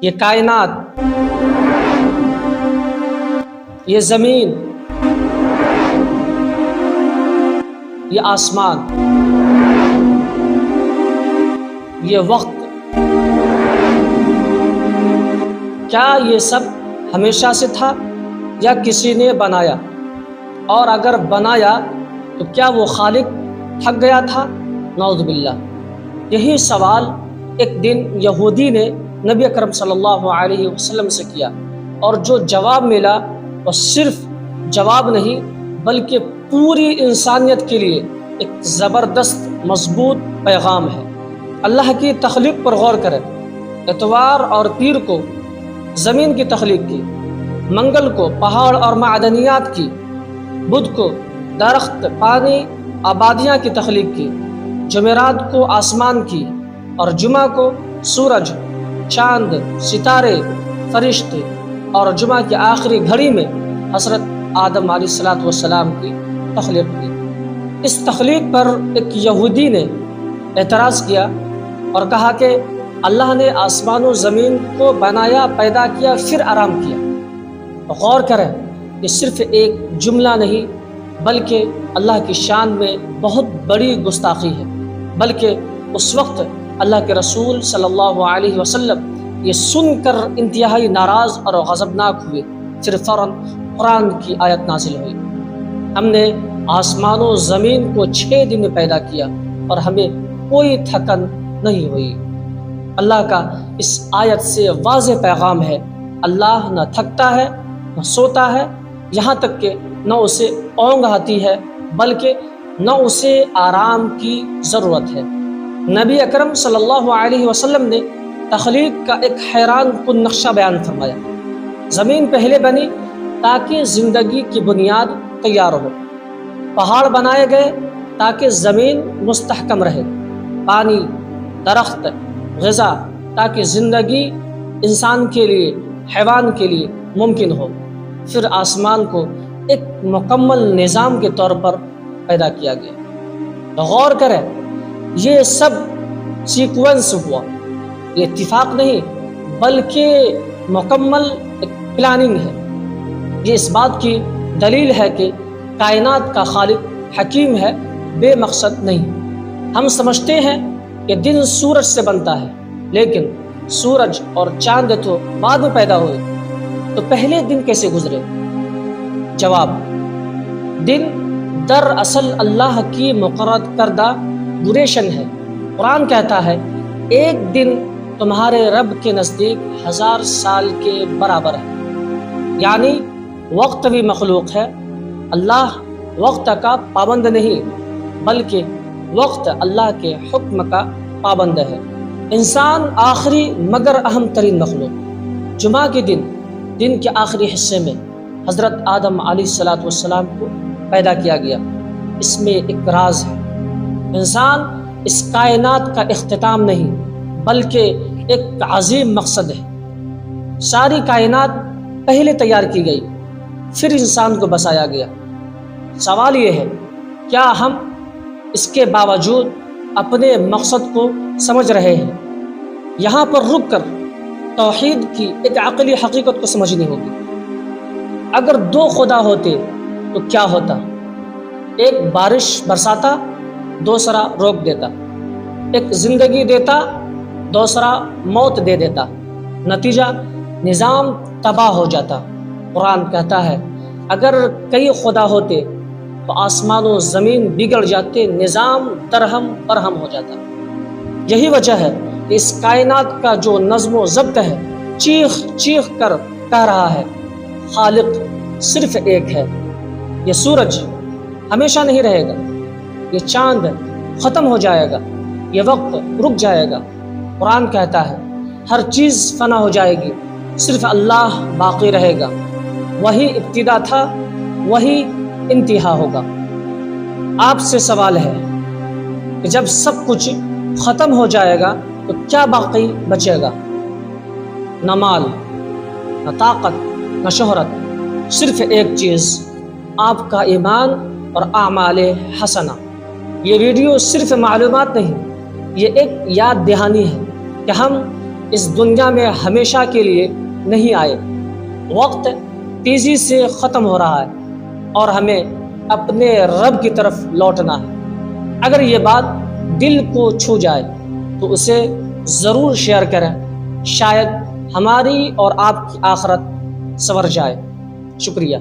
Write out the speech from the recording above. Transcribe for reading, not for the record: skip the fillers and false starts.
یہ کائنات، یہ زمین، یہ آسمان، یہ وقت، کیا یہ سب ہمیشہ سے تھا یا کسی نے بنایا؟ اور اگر بنایا تو کیا وہ خالق تھک گیا تھا؟ نعوذ باللہ۔ یہی سوال ایک دن یہودی نے نبی اکرم صلی اللہ علیہ وسلم سے کیا، اور جو جواب ملا وہ صرف جواب نہیں بلکہ پوری انسانیت کے لیے ایک زبردست مضبوط پیغام ہے۔ اللہ کی تخلیق پر غور کریں۔ اتوار اور پیر کو زمین کی تخلیق کی، منگل کو پہاڑ اور معدنیات کی، بدھ کو درخت، پانی، آبادیاں کی تخلیق کی، جمعرات کو آسمان کی، اور جمعہ کو سورج، چاند، ستارے، فرشتے، اور جمعہ کی آخری گھڑی میں حضرت آدم علیہ السلام کی تخلیق کی۔ اس تخلیق پر ایک یہودی نے اعتراض کیا اور کہا کہ اللہ نے آسمان و زمین کو بنایا، پیدا کیا، پھر آرام کیا۔ غور کریں، یہ صرف ایک جملہ نہیں بلکہ اللہ کی شان میں بہت بڑی گستاخی ہے۔ بلکہ اس وقت اللہ کے رسول صلی اللہ علیہ وسلم یہ سن کر انتہائی ناراض اور غضبناک ہوئے۔ پھر فوراً قرآن کی آیت نازل ہوئی، ہم نے آسمان و زمین کو 6 دن میں پیدا کیا اور ہمیں کوئی تھکن نہیں ہوئی۔ اللہ کا اس آیت سے واضح پیغام ہے، اللہ نہ تھکتا ہے نہ سوتا ہے، یہاں تک کہ نہ اسے اونگ آتی ہے بلکہ نہ اسے آرام کی ضرورت ہے۔ نبی اکرم صلی اللہ علیہ وسلم نے تخلیق کا ایک حیران کن نقشہ بیان فرمایا۔ زمین پہلے بنی تاکہ زندگی کی بنیاد تیار ہو، پہاڑ بنائے گئے تاکہ زمین مستحکم رہے، پانی، درخت، غذا تاکہ زندگی انسان کے لیے، حیوان کے لیے ممکن ہو، پھر آسمان کو ایک مکمل نظام کے طور پر پیدا کیا گیا۔ غور کریں، یہ سب سیکوینس ہوا، یہ اتفاق نہیں بلکہ مکمل ایک پلاننگ ہے۔ یہ اس بات کی دلیل ہے کہ کائنات کا خالق حکیم ہے، بے مقصد نہیں۔ ہم سمجھتے ہیں کہ دن سورج سے بنتا ہے، لیکن سورج اور چاند تو بعد میں پیدا ہوئے، تو پہلے دن کیسے گزرے؟ جواب، دن دراصل اللہ کی مقرر کردہ ڈیوریشن ہے۔ قرآن کہتا ہے ایک دن تمہارے رب کے نزدیک 1000 سال کے برابر ہے، یعنی وقت بھی مخلوق ہے۔ اللہ وقت کا پابند نہیں بلکہ وقت اللہ کے حکم کا پابند ہے۔ انسان آخری مگر اہم ترین مخلوق۔ جمعہ کے دن کے آخری حصے میں حضرت آدم علیہ السلام کو پیدا کیا گیا۔ اس میں ایک راز ہے، انسان اس کائنات کا اختتام نہیں بلکہ ایک عظیم مقصد ہے۔ ساری کائنات پہلے تیار کی گئی، پھر انسان کو بسایا گیا۔ سوال یہ ہے، کیا ہم اس کے باوجود اپنے مقصد کو سمجھ رہے ہیں؟ یہاں پر رک کر توحید کی ایک عقلی حقیقت کو سمجھنی ہوگی۔ اگر 2 خدا ہوتے تو کیا ہوتا؟ ایک بارش برساتا، دوسرا روک دیتا، ایک زندگی دیتا، دوسرا موت دے دیتا، نتیجہ نظام تباہ ہو جاتا۔ قرآن کہتا ہے اگر کئی خدا ہوتے تو آسمان و زمین بگڑ جاتے، نظام درہم برہم ہو جاتا۔ یہی وجہ ہے کہ اس کائنات کا جو نظم و ضبط ہے چیخ چیخ کر کہہ رہا ہے خالق صرف ایک ہے۔ یہ سورج ہمیشہ نہیں رہے گا، یہ چاند ختم ہو جائے گا، یہ وقت رک جائے گا۔ قرآن کہتا ہے ہر چیز فنا ہو جائے گی، صرف اللہ باقی رہے گا۔ وہی ابتدا تھا، وہی انتہا ہوگا۔ آپ سے سوال ہے کہ جب سب کچھ ختم ہو جائے گا تو کیا باقی بچے گا؟ نہ مال، نہ طاقت، نہ شہرت، صرف ایک چیز، آپ کا ایمان اور اعمال حسنہ۔ یہ ویڈیو صرف معلومات نہیں، یہ ایک یاد دہانی ہے کہ ہم اس دنیا میں ہمیشہ کے لیے نہیں آئے، وقت تیزی سے ختم ہو رہا ہے اور ہمیں اپنے رب کی طرف لوٹنا ہے۔ اگر یہ بات دل کو چھو جائے تو اسے ضرور شیئر کریں، شاید ہماری اور آپ کی آخرت سنور جائے۔ شکریہ۔